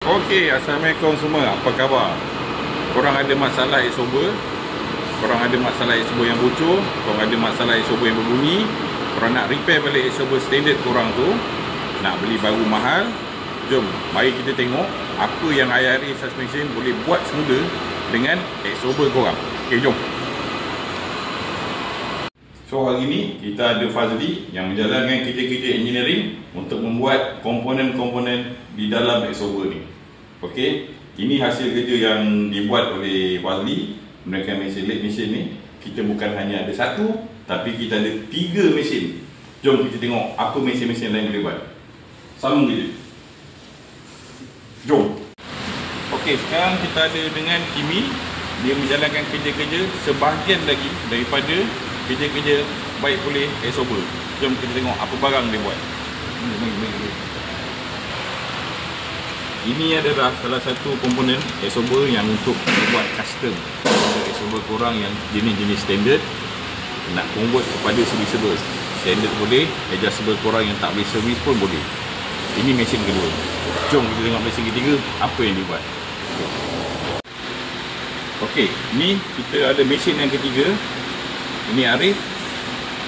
Okey, Assalamualaikum semua. Apa khabar? Korang ada masalah exober? Korang ada masalah exober yang bocor? Korang ada masalah exober yang berbunyi? Korang nak repair balik exober standard korang tu? Nak beli baru mahal? Jom, mari kita tengok apa yang IRA suspension boleh buat semula dengan exober korang. Okey, jom. So hari ni kita ada Fazli yang menjalankan kerja-kerja engineering untuk membuat komponen-komponen di dalam exober ni. Okey, ini hasil kerja yang dibuat oleh Fazli menggunakan mesin lathe mesin ni. Kita bukan hanya ada satu, tapi kita ada 3 mesin. Jom kita tengok apa mesin-mesin lain boleh buat. Sambung kerja. Jom. Okey, sekarang kita ada dengan Kimi. Dia menjalankan kerja-kerja sebahagian lagi daripada kerja-kerja baik pulih exober. Jom kita tengok apa barang dia buat. Ini adalah salah satu komponen exober yang untuk buat custom. Exober korang yang jenis-jenis standard nak convert kepada serviceable. Standard boleh, adjustable korang yang tak boleh service pun boleh. Ini mesin kedua. Jom kita tengok mesin ketiga apa yang dia buat. Okey, ni kita ada mesin yang ketiga. Ini Arif.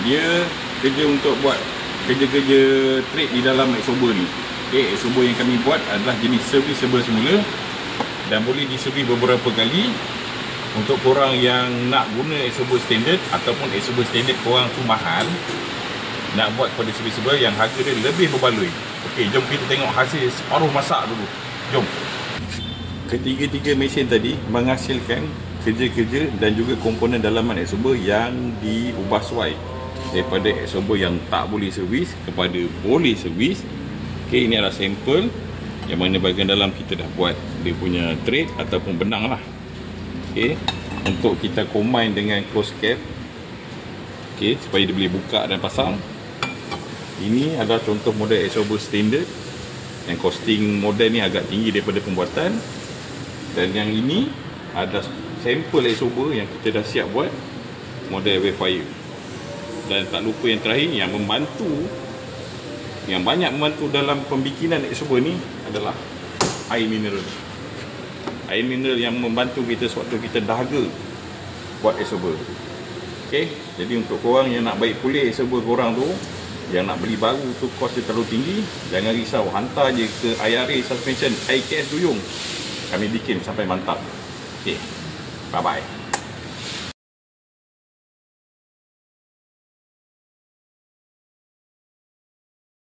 Dia kerja untuk buat kerja-kerja trade di dalam exober ni. Okey, exober yang kami buat adalah jenis serviceable semula dan boleh diservis beberapa kali. Untuk korang yang nak guna exober standard ataupun exober standard korang tu mahal, nak buat pada serviceable yang harga dia lebih berbaloi. Okey, jom kita tengok hasil separuh masak dulu. Jom. Ketiga-tiga mesin tadi menghasilkan kerja-kerja dan juga komponen dalaman exober yang diubah suai daripada exober yang tak boleh servis kepada boleh servis. Okey, ini adalah sampel yang mana bahagian dalam kita dah buat dia punya thread ataupun benang lah. Okey, untuk kita combine dengan close cap. Okey, supaya dia boleh buka dan pasang. Ini adalah contoh model exober standard yang costing model ni agak tinggi daripada pembuatan. Dan yang ini ada sampel exober yang kita dah siap buat model Wavefire. Dan tak lupa yang terakhir yang membantu, yang banyak membantu dalam pembikinan exober ni adalah air mineral. Air mineral yang membantu kita sewaktu kita dahaga buat exober. Okey, jadi untuk korang yang nak baik pulih exober korang tu, yang nak beli baru tu kos dia terlalu tinggi, jangan risau, hantar je ke IRA Suspension IKS Duyung. Kami bikin sampai mantap. Okey, bye bye.